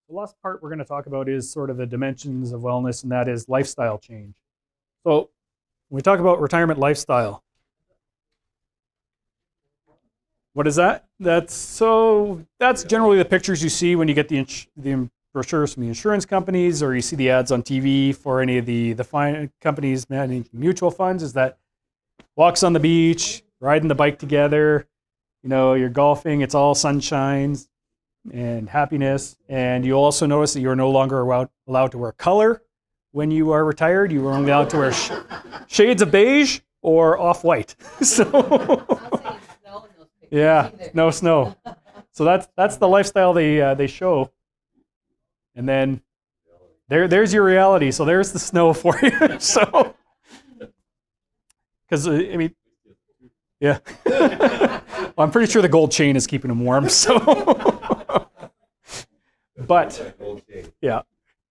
The last part we're going to talk about is sort of the dimensions of wellness, and that is lifestyle change. So, when we talk about retirement lifestyle, what is that? That's generally the pictures you see when you get the brochures from the insurance companies, or you see the ads on TV for any of the companies managing mutual funds. Is that walks on the beach, riding the bike together, you're golfing, it's all sunshine and happiness. And you'll also notice that you're no longer allowed to wear color when you are retired. You are only allowed to wear shades of beige or off-white. So, yeah, no snow. So that's the lifestyle they show. And then there's your reality. So there's the snow for you. So, because yeah. Well, I'm pretty sure the gold chain is keeping them warm. So, but yeah,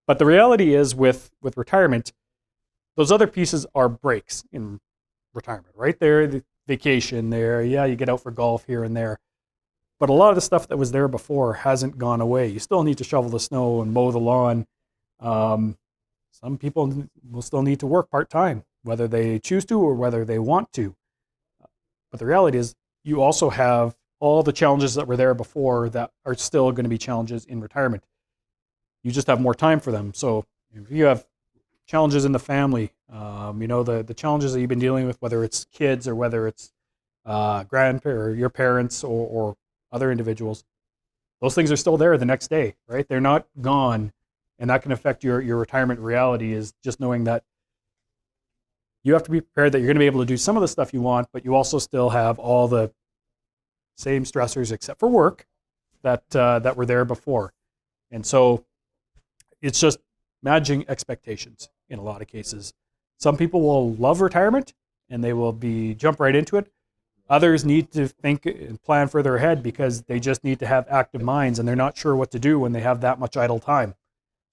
but the reality is with retirement, those other pieces are breaks in retirement, right? There, the vacation there, yeah, you get out for golf here and there. But a lot of the stuff that was there before hasn't gone away. You still need to shovel the snow and mow the lawn. Some people will still need to work part-time, whether they choose to or whether they want to. But the reality is you also have all the challenges that were there before that are still going to be challenges in retirement. You just have more time for them. So if you have challenges in the family, the challenges that you've been dealing with, whether it's kids or whether it's grandparents or your parents or other individuals, those things are still there the next day, right? They're not gone, and that can affect your retirement reality. Is just knowing that you have to be prepared that you're going to be able to do some of the stuff you want, but you also still have all the same stressors except for work that were there before. And so it's just managing expectations in a lot of cases. Some people will love retirement and they will jump right into it. Others need to think and plan further ahead because they just need to have active minds and they're not sure what to do when they have that much idle time.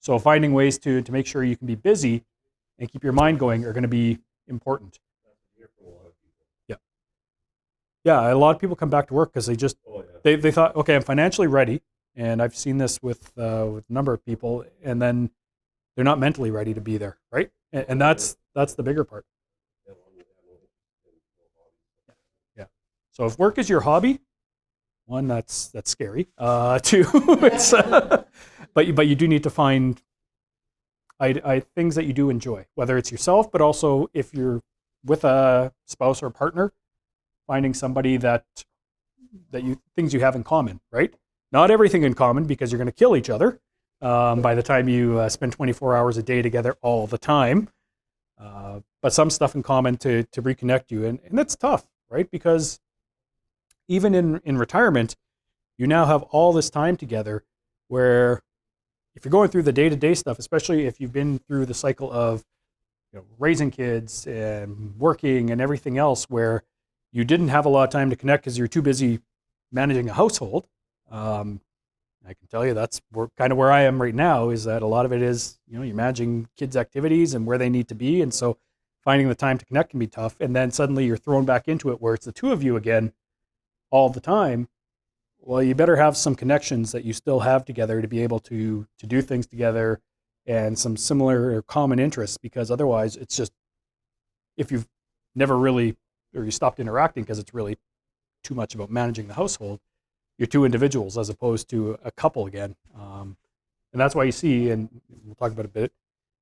So finding ways to make sure you can be busy and keep your mind going are going to be important. Yeah. Yeah, a lot of people come back to work because they thought, okay, I'm financially ready, and I've seen this with a number of people, and then they're not mentally ready to be there, right? And that's the bigger part. Yeah. So if work is your hobby, one, that's scary. Two, it's but you do need to find things that you do enjoy, whether it's yourself, but also if you're with a spouse or a partner, finding somebody that things you have in common, right? Not everything in common because you're going to kill each other by the time you spend 24 hours a day together all the time. But some stuff in common to reconnect you, and that's tough, right? Because even in retirement, you now have all this time together where if you're going through the day-to-day stuff, especially if you've been through the cycle of raising kids and working and everything else where you didn't have a lot of time to connect because you're too busy managing a household, I can tell you that's kind of where I am right now, is that a lot of it is, you're managing kids' activities and where they need to be. And so finding the time to connect can be tough. And then suddenly you're thrown back into it where it's the two of you again all the time. Well, you better have some connections that you still have together to be able to do things together and some similar or common interests, because otherwise it's just, if you've never really, or you stopped interacting because it's really too much about managing the household, you're two individuals as opposed to a couple again. And that's why you see, and we'll talk about it a bit,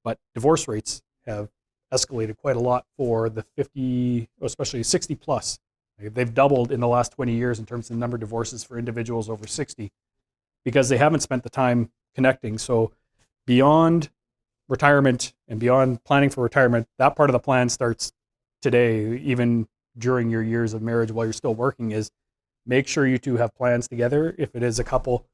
but divorce rates have escalated quite a lot for the 50, especially 60 plus. They've doubled in the last 20 years in terms of the number of divorces for individuals over 60 because they haven't spent the time connecting. So beyond retirement and beyond planning for retirement, that part of the plan starts today, even during your years of marriage while you're still working, is make sure you two have plans together, if it is a couple,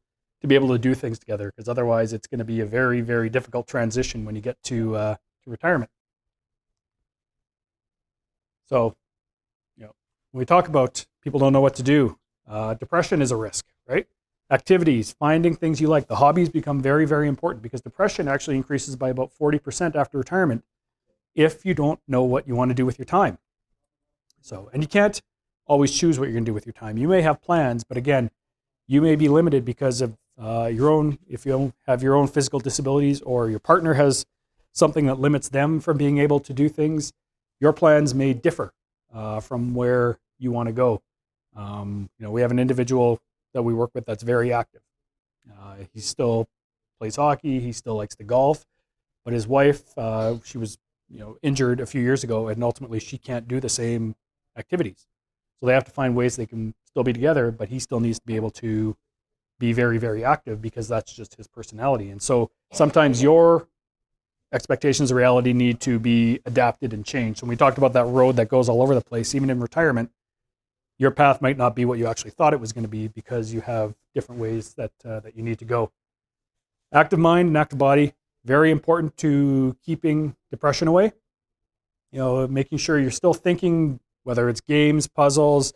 to be able to do things together, because otherwise it's going to be a very, very difficult transition when you get to retirement. So, when we talk about people don't know what to do, depression is a risk, right? Activities, finding things you like. The hobbies become very, very important because depression actually increases by about 40% after retirement if you don't know what you want to do with your time. So, and you can't always choose what you're going to do with your time. You may have plans, but again, you may be limited because of if you have your own physical disabilities or your partner has something that limits them from being able to do things, your plans may differ from where you want to go. We have an individual that we work with that's very active. He still plays hockey. He still likes to golf, but his wife, she was, injured a few years ago, and ultimately she can't do the same activities. So they have to find ways they can still be together, but he still needs to be able to be very, very active because that's just his personality. And so sometimes your expectations of reality need to be adapted and changed. When we talked about that road that goes all over the place, even in retirement, your path might not be what you actually thought it was going to be because you have different ways that you need to go. Active mind and active body, very important to keeping depression away. Making sure you're still thinking, whether it's games, puzzles,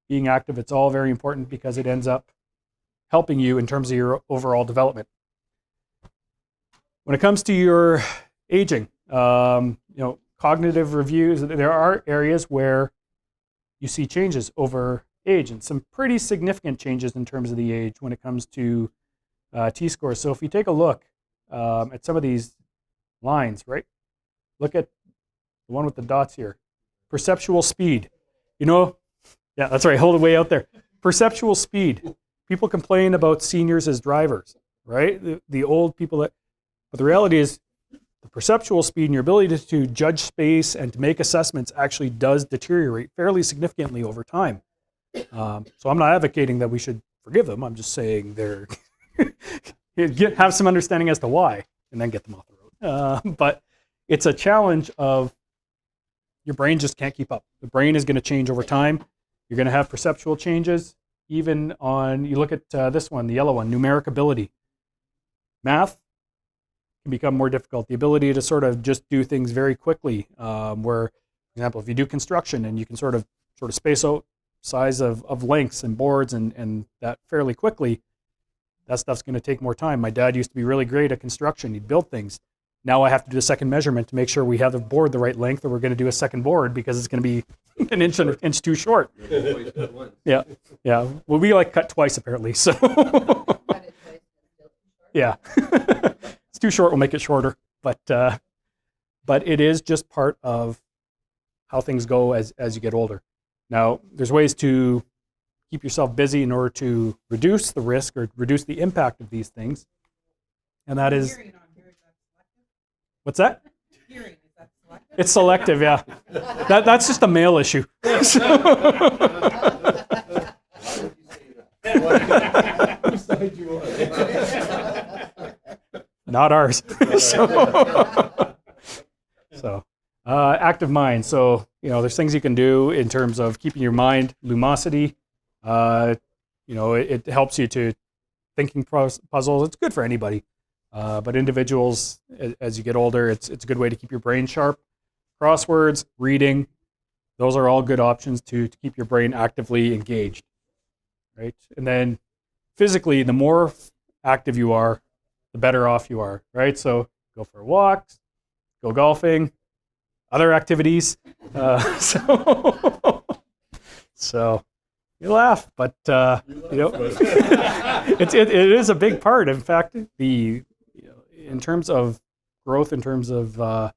being active, it's all very important because it ends up helping you in terms of your overall development. When it comes to your aging, cognitive reviews, there are areas where you see changes over age and some pretty significant changes in terms of the age when it comes to T-scores. So if you take a look at some of these lines, right? Look at the one with the dots here. Perceptual speed. Yeah, that's right. Hold it way out there. Perceptual speed. People complain about seniors as drivers, right? The old people but the reality is the perceptual speed and your ability to judge space and to make assessments actually does deteriorate fairly significantly over time. So I'm not advocating that we should forgive them. I'm just saying they're have some understanding as to why and then get them off the road. But it's a challenge of your brain just can't keep up. The brain is going to change over time. You're going to have perceptual changes. Even you look at this one, the yellow one, numeric ability. Math can become more difficult. The ability to sort of just do things very quickly, where, for example, if you do construction and you can sort of space out size of lengths and boards and that fairly quickly, that stuff's going to take more time. My dad used to be really great at construction. He'd build things. Now I have to do a second measurement to make sure we have the board the right length, or we're going to do a second board because it's going to be an inch too short. Yeah. Well, we cut twice apparently. So yeah, it's too short. We'll make it shorter. But it is just part of how things go as you get older. Now, there's ways to keep yourself busy in order to reduce the risk or reduce the impact of these things, and that is. What's that? Hearing, is that selective? It's selective, yeah. That's just a male issue. Not ours. So active mind. So, there's things you can do in terms of keeping your mind lumosity. It helps you to thinking puzzles. It's good for anybody. But individuals, as you get older, it's a good way to keep your brain sharp. Crosswords, reading, those are all good options to keep your brain actively engaged, right? And then physically, the more active you are, the better off you are, right? So go for walks, go golfing, other activities. So you laugh, but it is a big part. In fact, in terms of growth, in terms of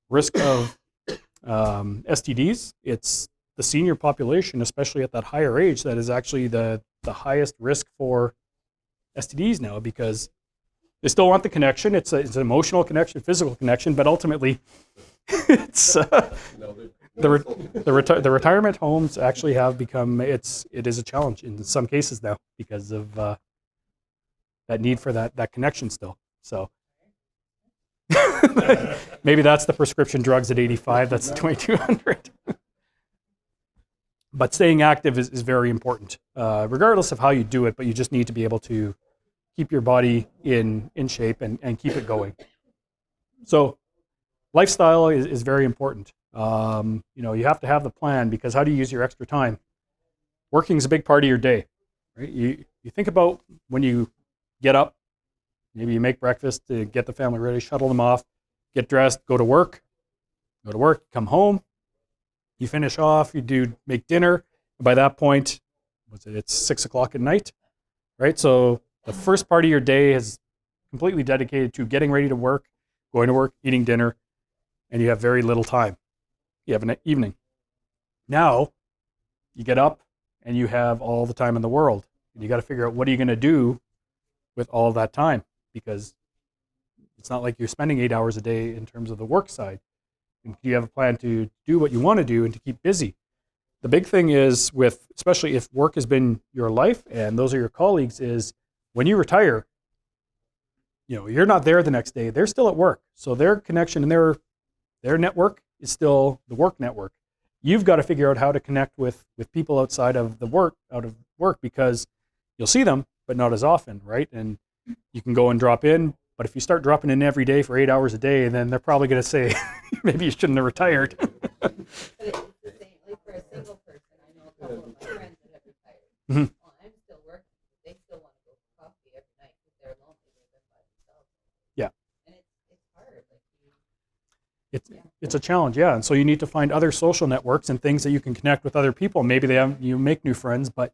risk of STDs, it's the senior population, especially at that higher age, that is actually the highest risk for STDs now, because they still want the connection. It's an emotional connection, physical connection, but ultimately, it's the retirement homes actually have become it is a challenge in some cases now because of that need for that connection still. So maybe that's the prescription drugs at 85. That's the 2200. But staying active is very important, regardless of how you do it. But you just need to be able to keep your body in shape and keep it going. So lifestyle is very important. You have to have the plan, because how do you use your extra time? Working is a big part of your day, right? You think about when you get up, maybe you make breakfast to get the family ready, shuttle them off, get dressed, go to work, come home, you finish off, you make dinner. By that point, it's 6 o'clock at night, right? So The first part of your day is completely dedicated to getting ready to work, going to work, eating dinner, and you have very little time. You have an evening. Now, you get up and you have all the time in the world. And you got to figure out what are you going to do with all of that time, because it's not like you're spending 8 hours a day in terms of the work side. And you have a plan to do what you want to do and to keep busy. The big thing is with, especially if work has been your life and those are your colleagues, is when you retire, you're not there the next day. They're still at work. So their connection and their network is still the work network. You've got to figure out how to connect with people outside of work, because you'll see them, but not as often, right? And you can go and drop in, but if you start dropping in every day for 8 hours a day, then they're probably going to say, maybe you shouldn't have retired. But it's the same, like for a single person, I know a couple of my friends that have retired. Mhm. Well, I'm still working, but they still want to go for coffee every night because they're lonely, they've been by themselves. Yeah. And it's hard. It's a challenge, yeah. And so you need to find other social networks and things that you can connect with other people. Maybe you make new friends, but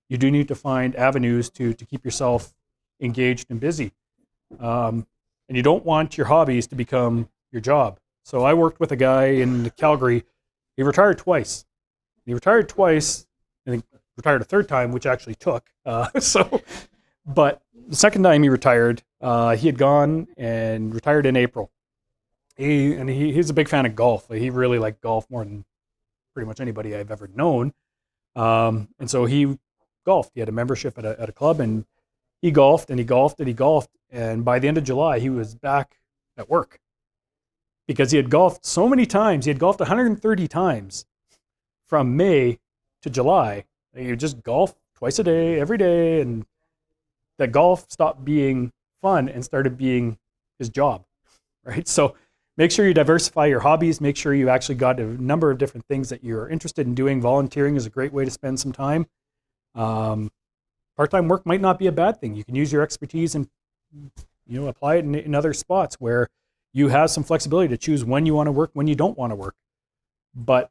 you do need to find avenues to keep yourself engaged and busy. And you don't want your hobbies to become your job. So I worked with a guy in Calgary. He retired twice. I think retired a third time, which actually took. But the second time he retired, he had gone and retired in April. He's a big fan of golf. He really liked golf more than pretty much anybody I've ever known. And so he golfed. He had a membership at a club, and he golfed and he golfed and he golfed. And by the end of July, he was back at work because he had golfed so many times. He had golfed 130 times from May to July. He would just golf twice a day, every day. And that golf stopped being fun and started being his job, right? So make sure you diversify your hobbies. Make sure you actually got a number of different things that you're interested in doing. Volunteering is a great way to spend some time. Part-time work might not be a bad thing. You can use your expertise and apply it in other spots where you have some flexibility to choose when you want to work, when you don't want to work. But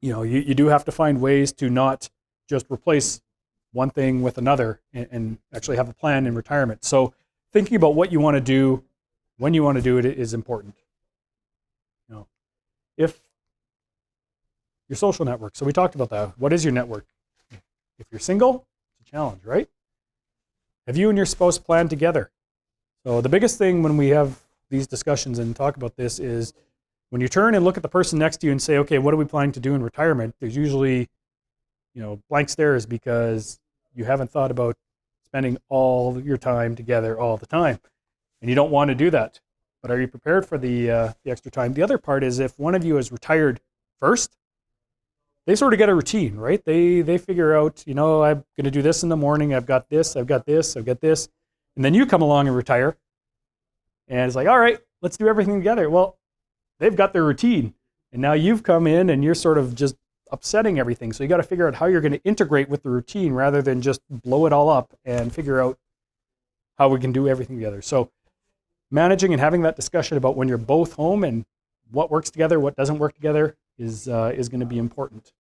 you do have to find ways to not just replace one thing with another and actually have a plan in retirement. So thinking about what you want to do, when you want to do it is important. If your social network, so we talked about that. What is your network? If you're single, it's a challenge, right? Have you and your spouse planned together? So the biggest thing when we have these discussions and talk about this is when you turn and look at the person next to you and say, okay, what are we planning to do in retirement? There's usually, blank stares because you haven't thought about spending all your time together all the time. And you don't want to do that. But are you prepared for the extra time? The other part is if one of you is retired first, they sort of get a routine, right? They figure out, I'm going to do this in the morning. I've got this. And then you come along and retire. And it's like, all right, let's do everything together. Well, they've got their routine. And now you've come in and you're sort of just upsetting everything. So you got to figure out how you're going to integrate with the routine rather than just blow it all up and figure out how we can do everything together. So managing and having that discussion about when you're both home and what works together, what doesn't work together is going to be important.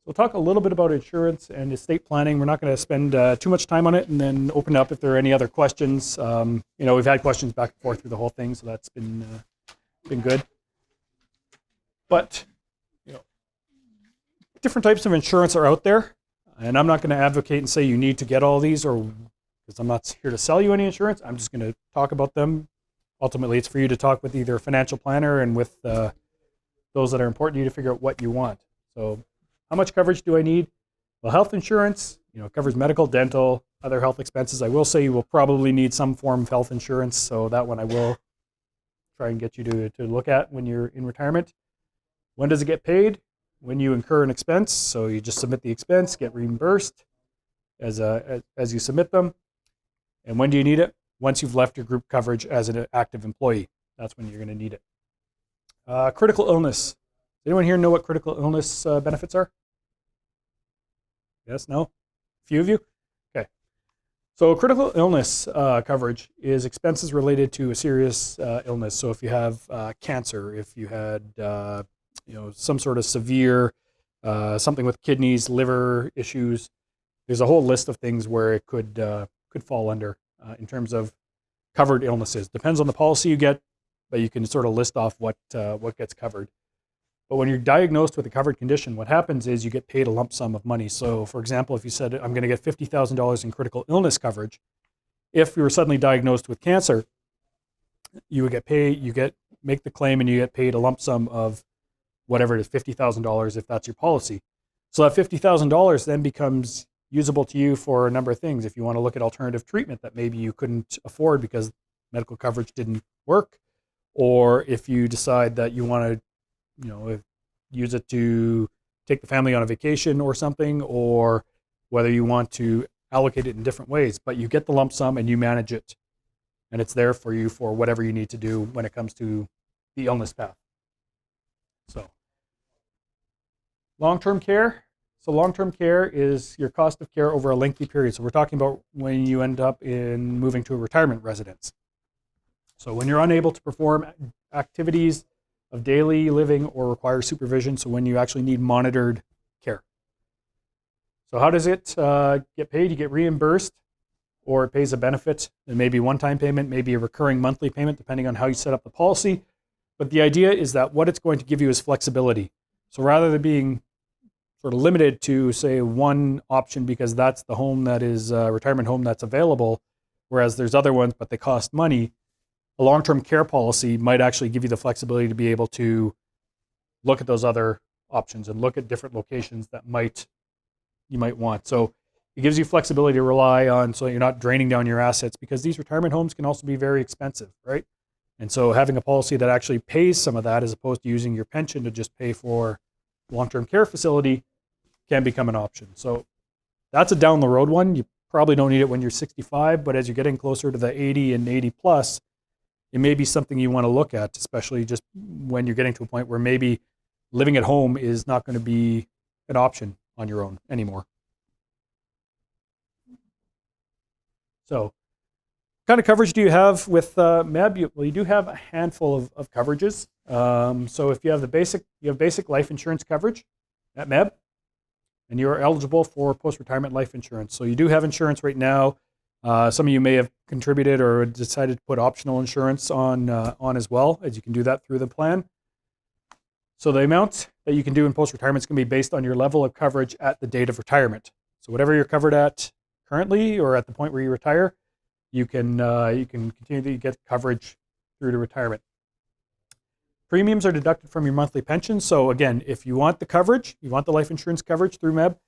We'll talk a little bit about insurance and estate planning. We're not going to spend too much time on it, and then open up if there are any other questions. We've had questions back and forth through the whole thing, so that's been good. But different types of insurance are out there. And I'm not going to advocate and say you need to get all these, or because I'm not here to sell you any insurance. I'm just going to talk about them. Ultimately, it's for you to talk with either a financial planner and with those that are important to you to figure out what you want. So how much coverage do I need? Well, health insurance, covers medical, dental, other health expenses. I will say you will probably need some form of health insurance. So that one I will try and get you to look at when you're in retirement. When does it get paid? When you incur an expense, so you just submit the expense, get reimbursed as you submit them. And when do you need it? Once you've left your group coverage as an active employee. That's when you're going to need it. Critical illness. Does anyone here know what critical illness benefits are? Yes, no? A few of you? Okay. So critical illness coverage is expenses related to a serious illness. So if you have cancer, if you had some sort of severe something with kidneys, liver issues. There's a whole list of things where it could fall under in terms of covered illnesses. Depends on the policy you get, but you can sort of list off what gets covered. But when you're diagnosed with a covered condition, what happens is you get paid a lump sum of money. So, for example, if you said, I'm going to get $50,000 in critical illness coverage, if you were suddenly diagnosed with cancer, you would get paid, make the claim and you get paid a lump sum of whatever it is, $50,000 if that's your policy. So that $50,000 then becomes usable to you for a number of things. If you want to look at alternative treatment that maybe you couldn't afford because medical coverage didn't work, or if you decide that you want to, use it to take the family on a vacation or something, or whether you want to allocate it in different ways, but you get the lump sum and you manage it, and it's there for you for whatever you need to do when it comes to the illness path. So long-term care. So long-term care is your cost of care over a lengthy period. So we're talking about when you end up in moving to a retirement residence. So when you're unable to perform activities of daily living or require supervision, so when you actually need monitored care. So how does it get paid? You get reimbursed, or it pays a benefit. It may be one-time payment, maybe a recurring monthly payment, depending on how you set up the policy. But the idea is that what it's going to give you is flexibility. So rather than being sort of limited to, say, one option because that's the home that is a retirement home that's available, whereas there's other ones, but they cost money, a long-term care policy might actually give you the flexibility to be able to look at those other options and look at different locations that you might want. So it gives you flexibility to rely on, so you're not draining down your assets, because these retirement homes can also be very expensive, right? And so having a policy that actually pays some of that as opposed to using your pension to just pay for long-term care facility can become an option. So that's a down the road one. You probably don't need it when you're 65, but as you're getting closer to the 80 and 80 plus, it may be something you want to look at, especially just when you're getting to a point where maybe living at home is not going to be an option on your own anymore. So what kind of coverage do you have with MEB? Well, you do have a handful of coverages. So if you have basic life insurance coverage at MEB, and you're eligible for post-retirement life insurance. So you do have insurance right now. Some of you may have contributed or decided to put optional insurance on as well, as you can do that through the plan. So the amount that you can do in post-retirement is going to be based on your level of coverage at the date of retirement. So whatever you're covered at currently or at the point where you retire, you can continue to get coverage through to retirement. Premiums are deducted from your monthly pension. So again, if you want the coverage, you want the life insurance coverage through MEB,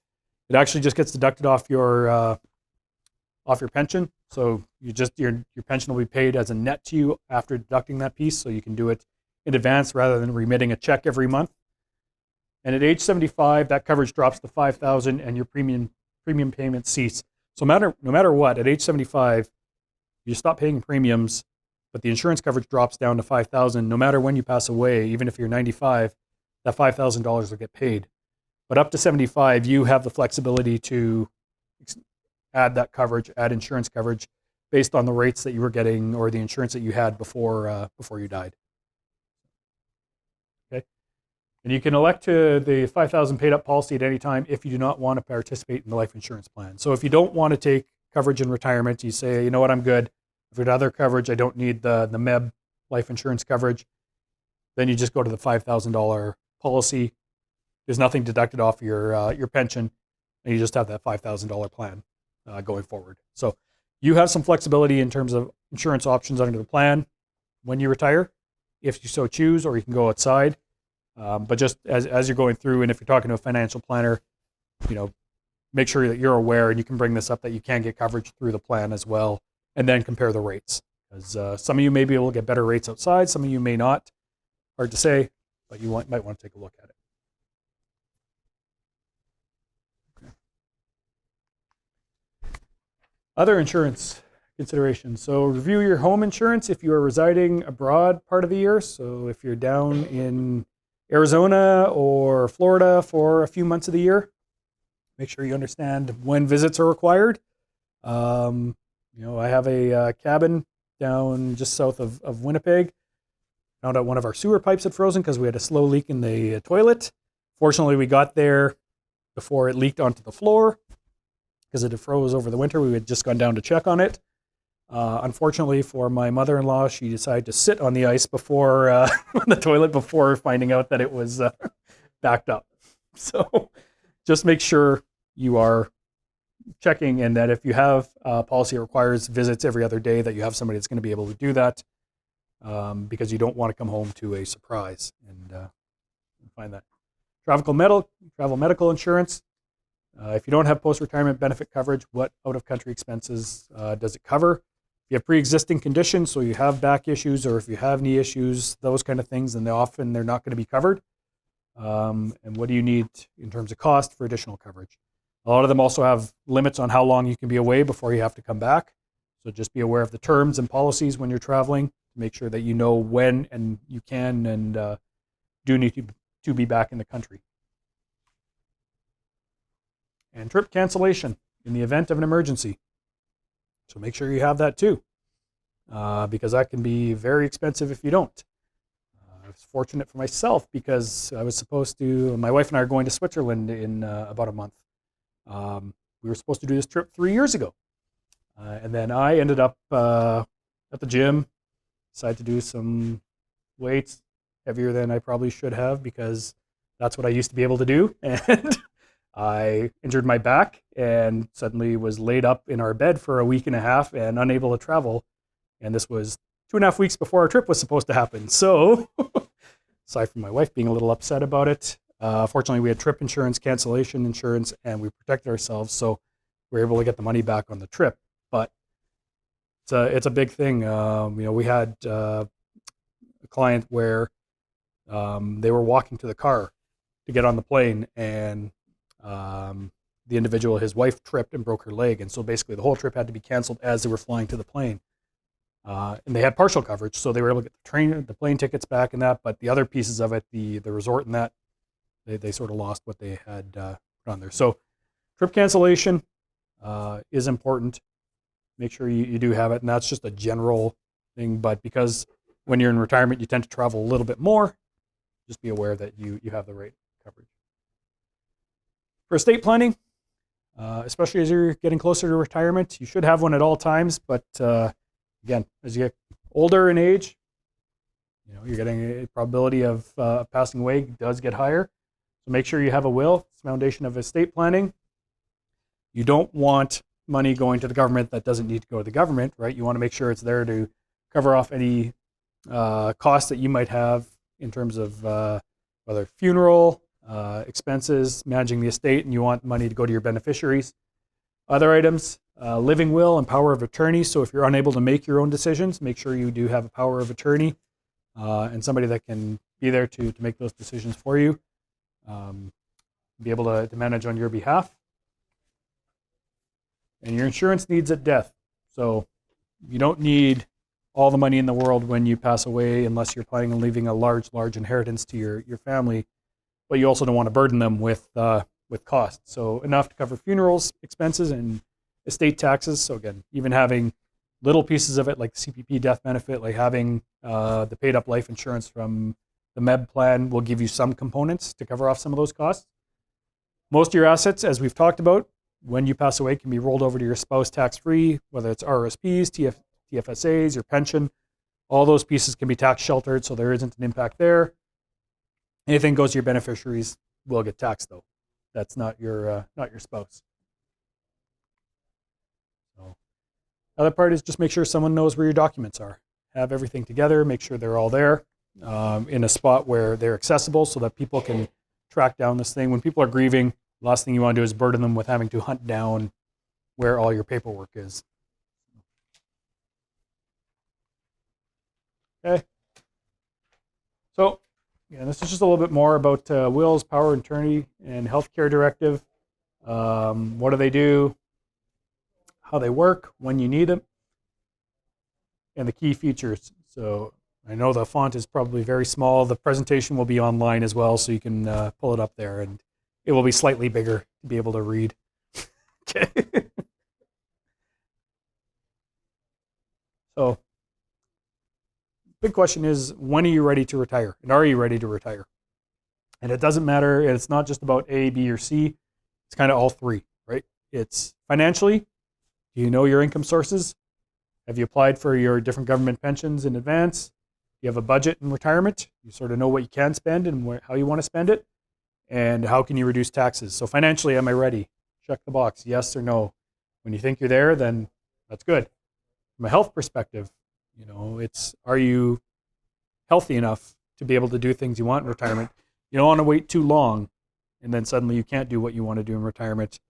it actually just gets deducted off your pension. So your pension will be paid as a net to you after deducting that piece. So you can do it in advance rather than remitting a check every month. And at age 75, that coverage drops to $5,000 and your premium payments cease. So no matter what, at age 75, you stop paying premiums, but the insurance coverage drops down to $5,000. No matter when you pass away, even if you're 95, that $5,000 will get paid. But up to 75, you have the flexibility to add that coverage, add insurance coverage based on the rates that you were getting or the insurance that you had before you died. Okay, and you can elect to the $5,000 paid up policy at any time if you do not want to participate in the life insurance plan. So if you don't want to take coverage in retirement, you say, you know what, I'm good. I've got other coverage. I don't need the MEB life insurance coverage. Then you just go to the $5,000 policy. There's nothing deducted off your pension, and you just have that $5,000 plan going forward. So you have some flexibility in terms of insurance options under the plan when you retire, if you so choose, or you can go outside. But just as you're going through, and if you're talking to a financial planner, make sure that you're aware, and you can bring this up, that you can get coverage through the plan as well, and then compare the rates. Because some of you may be able to get better rates outside, some of you may not. Hard to say, but you might want to take a look at it. Okay. Other insurance considerations. So review your home insurance if you are residing abroad part of the year. So if you're down in Arizona or Florida for a few months of the year, make sure you understand when visits are required. I have a cabin down just south of Winnipeg. Found out one of our sewer pipes had frozen because we had a slow leak in the toilet. Fortunately, we got there before it leaked onto the floor because it had froze over the winter. We had just gone down to check on it. Unfortunately for my mother-in-law, she decided to sit on the ice before on the toilet before finding out that it was backed up. So just make sure you are checking, and that if you have a policy that requires visits every other day, that you have somebody that's going to be able to do that, because you don't want to come home to a surprise and find that. Travel medical insurance. If you don't have post-retirement benefit coverage, what out-of-country expenses does it cover? If you have pre-existing conditions, so you have back issues, or if you have knee issues, those kind of things, then they're not going to be covered. And what do you need in terms of cost for additional coverage? A lot of them also have limits on how long you can be away before you have to come back. So just be aware of the terms and policies when you're traveling to make sure that you know when and you can and do need to be back in the country. And trip cancellation in the event of an emergency. So make sure you have that too, because that can be very expensive if you don't. I was fortunate for myself because my wife and I are going to Switzerland in about a month. We were supposed to do this trip 3 years ago. And then I ended up at the gym, decided to do some weights heavier than I probably should have because that's what I used to be able to do. And I injured my back and suddenly was laid up in our bed for a week and a half and unable to travel. And this was 2.5 weeks before our trip was supposed to happen. So aside from my wife being a little upset about it, fortunately we had trip insurance, cancellation insurance, and we protected ourselves. So we were able to get the money back on the trip. But it's a big thing. We had a client where they were walking to the car to get on the plane, and the individual, his wife, tripped and broke her leg, and so basically the whole trip had to be canceled as they were flying to the plane. And they had partial coverage, so they were able to get the plane tickets back and that, but the other pieces of it, the resort and that, they sort of lost what they had put on there. So trip cancellation is important. Make sure you do have it, and that's just a general thing, but because when you're in retirement, you tend to travel a little bit more, just be aware that you have the right coverage. For estate planning, especially as you're getting closer to retirement, you should have one at all times. But again, as you get older in age, you're getting a probability of passing away does get higher. So make sure you have a will. It's the foundation of estate planning. You don't want money going to the government that doesn't need to go to the government, right? You want to make sure it's there to cover off any costs that you might have in terms of whether funeral, expenses, managing the estate, and you want money to go to your beneficiaries. Other items, living will and power of attorney. So if you're unable to make your own decisions, make sure you do have a power of attorney and somebody that can be there to make those decisions for you, be able to manage on your behalf. And your insurance needs at death. So you don't need all the money in the world when you pass away unless you're planning on leaving a large inheritance to your family. But you also don't want to burden them with costs. So enough to cover funerals, expenses, and estate taxes. So again, even having little pieces of it like the CPP death benefit, like having the paid up life insurance from the MEB plan will give you some components to cover off some of those costs. Most of your assets, as we've talked about, when you pass away can be rolled over to your spouse tax-free, whether it's RSPs, TFSAs, your pension. All those pieces can be tax sheltered, so there isn't an impact there. Anything goes to your beneficiaries will get taxed, though. That's not your spouse. So, other part is just make sure someone knows where your documents are. Have everything together. Make sure they're all there in a spot where they're accessible, so that people can track down this thing. When people are grieving, the last thing you want to do is burden them with having to hunt down where all your paperwork is. Okay. So, yeah, this is just a little bit more about wills, power of attorney, and healthcare directive. What do they do? How they work, when you need them, and the key features. So I know the font is probably very small. The presentation will be online as well, so you can pull it up there, and it will be slightly bigger to be able to read. Okay. So, big question is, when are you ready to retire? And are you ready to retire? And it doesn't matter. It's not just about A, B, or C. It's kind of all three, right? It's financially, do you know your income sources? Have you applied for your different government pensions in advance? You have a budget in retirement. You sort of know what you can spend and how you want to spend it. And how can you reduce taxes? So financially, am I ready? Check the box, yes or no. When you think you're there, then that's good. From a health perspective, are you healthy enough to be able to do things you want in retirement? You don't want to wait too long and then suddenly you can't do what you want to do in retirement.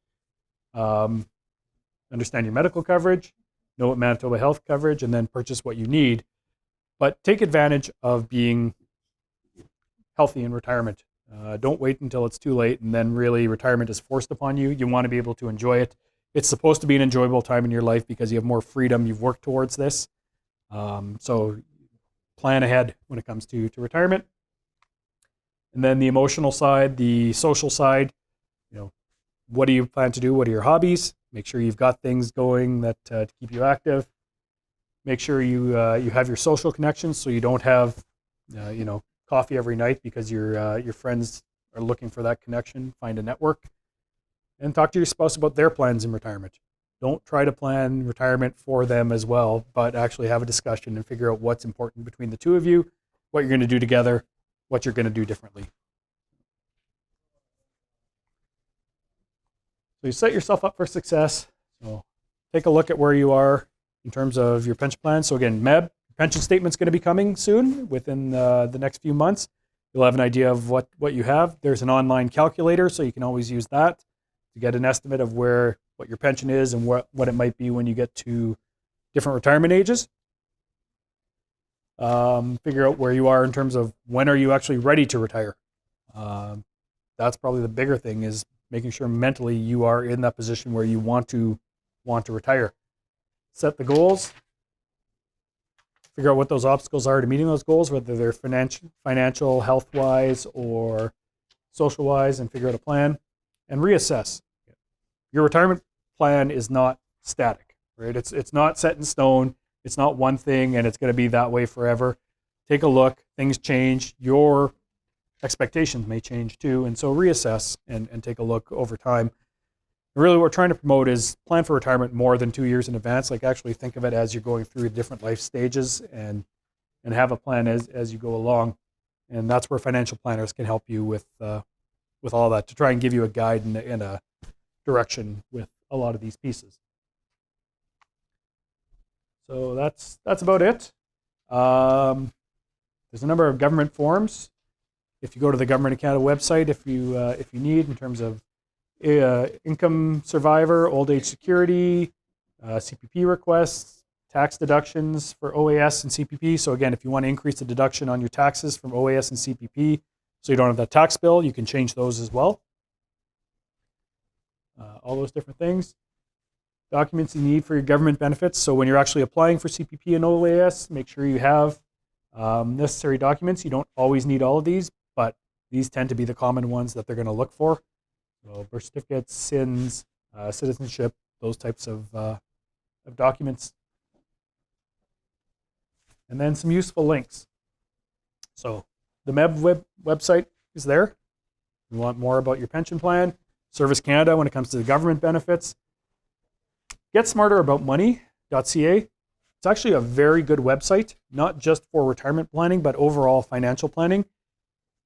Understand your medical coverage, know what Manitoba Health coverage, and then purchase what you need. But take advantage of being healthy in retirement. Don't wait until it's too late and then really retirement is forced upon you. You want to be able to enjoy it. It's supposed to be an enjoyable time in your life because you have more freedom. You've worked towards this. So plan ahead when it comes to retirement. And then the emotional side, the social side, what do you plan to do? What are your hobbies? Make sure you've got things going that to keep you active. Make sure you have your social connections so you don't have, coffee every night because your friends are looking for that connection. Find a network and talk to your spouse about their plans in retirement. Don't try to plan retirement for them as well, but actually have a discussion and figure out what's important between the two of you, what you're going to do together, what you're going to do differently. So you set yourself up for success. So take a look at where you are in terms of your pension plan. So again, MEB, pension statement's going to be coming soon within the next few months. You'll have an idea of what you have. There's an online calculator, so you can always use that to get an estimate of what your pension is and what it might be when you get to different retirement ages. Figure out where you are in terms of when are you actually ready to retire. That's probably the bigger thing, is making sure mentally you are in that position where you want to retire. Set the goals. Figure out what those obstacles are to meeting those goals, whether they're financial, health-wise, or social-wise, and figure out a plan. And reassess. Your retirement plan is not static, right? It's not set in stone. It's not one thing and it's going to be that way forever. Take a look. Things change. Your expectations may change too. And so reassess and take a look over time. And really what we're trying to promote is plan for retirement more than 2 years in advance. Like actually think of it as you're going through different life stages and have a plan as you go along. And that's where financial planners can help you with all that, to try and give you a guide and a direction with a lot of these pieces. So that's about it. There's a number of government forms. If you go to the Government of Canada website, if you need, in terms of income survivor, old age security, CPP requests, tax deductions for OAS and CPP. So again, if you want to increase the deduction on your taxes from OAS and CPP, so you don't have that tax bill, you can change those as well. All those different things. Documents you need for your government benefits. So when you're actually applying for CPP and OAS, make sure you have necessary documents. You don't always need all of these, but these tend to be the common ones that they're going to look for. So birth certificates, SINs, citizenship, those types of documents. And then some useful links. So the MEB website is there. If you want more about your pension plan, Service Canada when it comes to the government benefits. GetSmarterAboutMoney.ca. It's actually a very good website, not just for retirement planning, but overall financial planning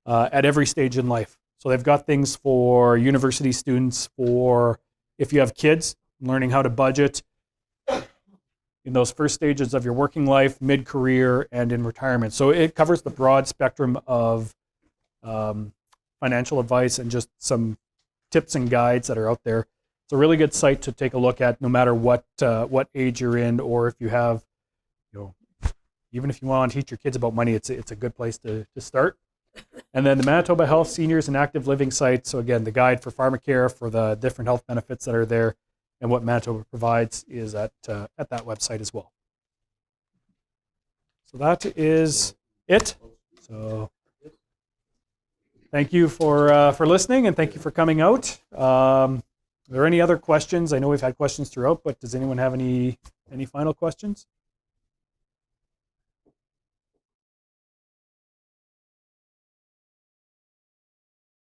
at every stage in life. So they've got things for university students, for if you have kids, learning how to budget in those first stages of your working life, mid-career, and in retirement. So it covers the broad spectrum of financial advice and just some tips and guides that are out there. It's a really good site to take a look at, no matter what age you're in, or if you have, even if you want to teach your kids about money, it's a good place to start. And then the Manitoba Health Seniors and Active Living site. So again, the guide for pharmacare, for the different health benefits that are there, and what Manitoba provides is at that website as well. So that is it. So thank you for listening, and thank you for coming out. Are there any other questions? I know we've had questions throughout, but does anyone have any final questions?